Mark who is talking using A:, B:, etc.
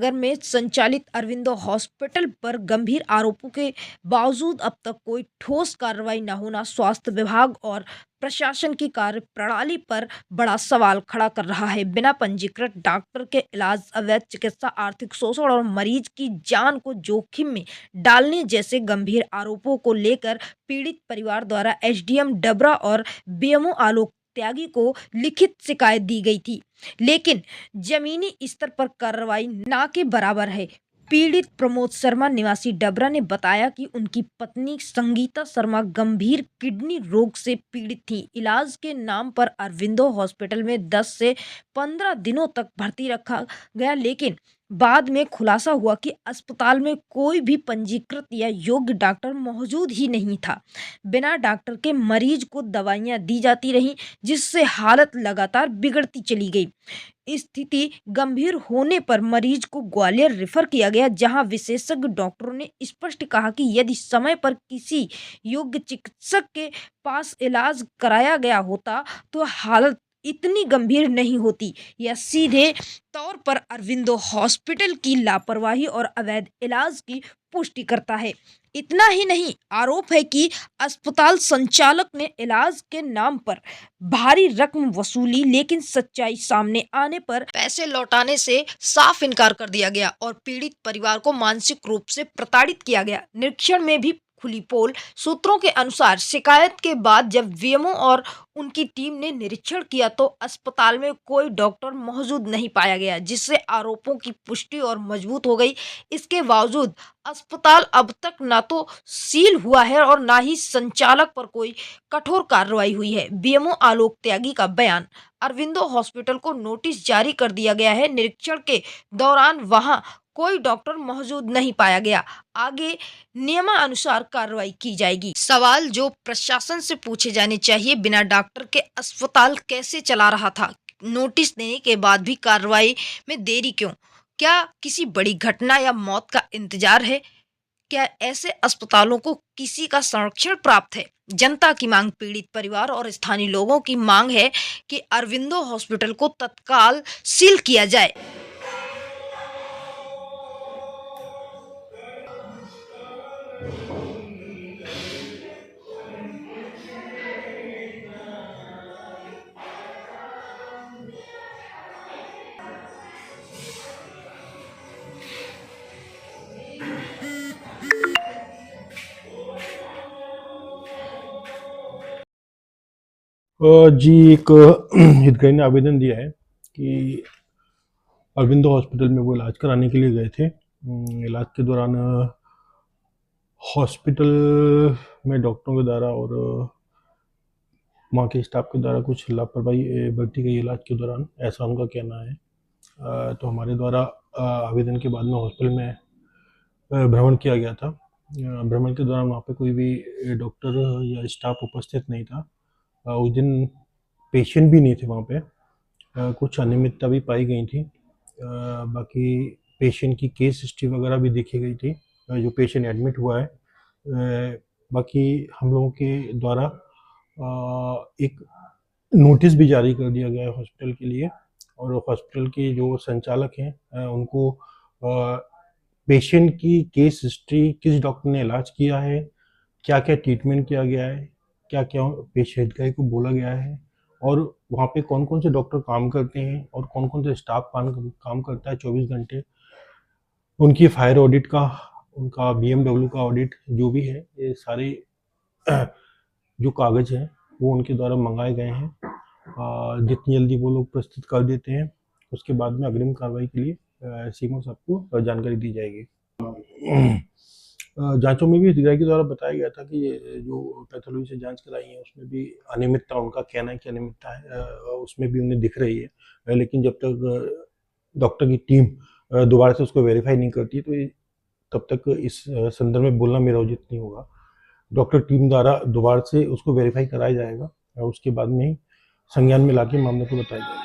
A: नगर में संचालित अरविंदो हॉस्पिटल पर गंभीर आरोपों के बावजूद अब तक कोई ठोस कार्रवाई न होना स्वास्थ्य विभाग और प्रशासन की कार्य प्रणाली पर बड़ा सवाल खड़ा कर रहा है। बिना पंजीकृत डॉक्टर के इलाज, अवैध चिकित्सा, आर्थिक शोषण और मरीज की जान को जोखिम में डालने जैसे गंभीर आरोपों को लेकर पीड़ित परिवार द्वारा एसडीएम डबरा और बीएमओ आलोक त्यागी को लिखित शिकायत दी गई थी, लेकिन जमीनी स्तर पर कार्रवाई ना के बराबर है। पीड़ित प्रमोद शर्मा निवासी डबरा ने बताया कि उनकी पत्नी संगीता शर्मा गंभीर किडनी रोग से पीड़ित थी। इलाज के नाम पर अरविंदो हॉस्पिटल में 10 से 15 दिनों तक भर्ती रखा गया, लेकिन बाद में खुलासा हुआ कि अस्पताल में कोई भी पंजीकृत या योग्य डॉक्टर मौजूद ही नहीं था। बिना डॉक्टर के मरीज को दवाइयां दी जाती रहीं, जिससे हालत लगातार बिगड़ती चली गई। स्थिति गंभीर होने पर मरीज को ग्वालियर रेफर किया गया, जहां विशेषज्ञ डॉक्टरों ने स्पष्ट कहा कि यदि समय पर किसी योग्य चिकित्सक के पास इलाज कराया गया होता तो हालत इतनी गंभीर नहीं होती। यह सीधे तौर पर अरविंदो हॉस्पिटल की लापरवाही और अवैध इलाज की पुष्टि करता है। इतना ही नहीं, आरोप है कि अस्पताल संचालक ने इलाज के नाम पर भारी रकम वसूली, लेकिन सच्चाई सामने आने पर पैसे लौटाने से साफ इनकार कर दिया गया और पीड़ित परिवार को मानसिक रूप से प्रताड़ित किया गया। निरीक्षण में भी खुली पोल। सूत्रों के अनुसार शिकायत के बाद जब वीएमओ और उनकी टीम ने निरीक्षण किया तो अस्पताल में कोई डॉक्टर मौजूद नहीं पाया गया, जिससे आरोपों की पुष्टि और मजबूत हो गई। इसके बावजूद अस्पताल अब तक ना तो सील हुआ है और ना ही संचालक पर कोई कठोर कार्रवाई हुई है। बीएमओ आलोक त्यागी का बयान, अरविंदो हॉस्पिटल को नोटिस जारी कर दिया गया है। निरीक्षण के दौरान वहां कोई डॉक्टर मौजूद नहीं पाया गया। आगे नियमानुसार कार्रवाई की जाएगी। सवाल जो प्रशासन से पूछे जाने चाहिए, बिना डॉक्टर के अस्पताल कैसे चला रहा था? नोटिस देने के बाद भी कार्रवाई में देरी क्यों? क्या किसी बड़ी घटना या मौत का इंतजार है? क्या ऐसे अस्पतालों को किसी का संरक्षण प्राप्त है? जनता की मांग, पीड़ित परिवार और स्थानीय लोगों की मांग है कि अरविंदो हॉस्पिटल को तत्काल सील किया जाए।
B: जी, एक हितग्राही ने आवेदन दिया है कि अरविंदो हॉस्पिटल में वो इलाज कराने के लिए गए थे। इलाज के दौरान हॉस्पिटल में डॉक्टरों के द्वारा और वहाँ के स्टाफ के द्वारा कुछ लापरवाही बरती गई इलाज के दौरान, ऐसा उनका कहना है। तो हमारे द्वारा आवेदन के बाद में हॉस्पिटल में भ्रमण किया गया था। भ्रमण के दौरान वहाँ पे कोई भी डॉक्टर या स्टाफ उपस्थित नहीं था। उस दिन पेशेंट भी नहीं थे वहाँ पे। कुछ अनियमितता भी पाई गई थी। बाकी पेशेंट की केस हिस्ट्री वगैरह भी देखी गई थी, जो पेशेंट एडमिट हुआ है। बाकी हम लोगों के द्वारा एक नोटिस भी जारी कर दिया गया है हॉस्पिटल के लिए, और हॉस्पिटल के जो संचालक हैं उनको पेशेंट की केस हिस्ट्री, किस डॉक्टर ने इलाज किया है, क्या क्या ट्रीटमेंट किया गया है, क्या क्या पेशेंट को बोला गया है, और वहाँ पे कौन कौन से डॉक्टर काम करते हैं और कौन कौन से स्टाफ काम करता है 24 घंटे, उनकी फायर ऑडिट का, उनका बीएमडब्ल्यू का ऑडिट जो भी है, ये सारे जो कागज हैं वो उनके द्वारा मंगाए गए हैं। जितनी जल्दी वो लोग प्रस्तुत कर देते हैं, उसके बाद में अग्रिम कार्रवाई के लिए सीएमओ साहब को जानकारी दी जाएगी। जांचों में भी हितग्राही के द्वारा बताया गया था कि ये जो पैथोलॉजी से जांच कराई है उसमें भी अनियमितता, उनका कहना है कि अनियमितता है, उसमें भी उन्हें दिख रही है। लेकिन जब तक डॉक्टर की टीम दोबारा से उसको वेरीफाई नहीं करती तो तब तक इस संदर्भ में बोलना मेरा उचित नहीं होगा। डॉक्टर टीम द्वारा दोबारा से उसको वेरीफाई कराया जाएगा और उसके बाद में ही संज्ञान में लाके मामले को बताया जाएगा।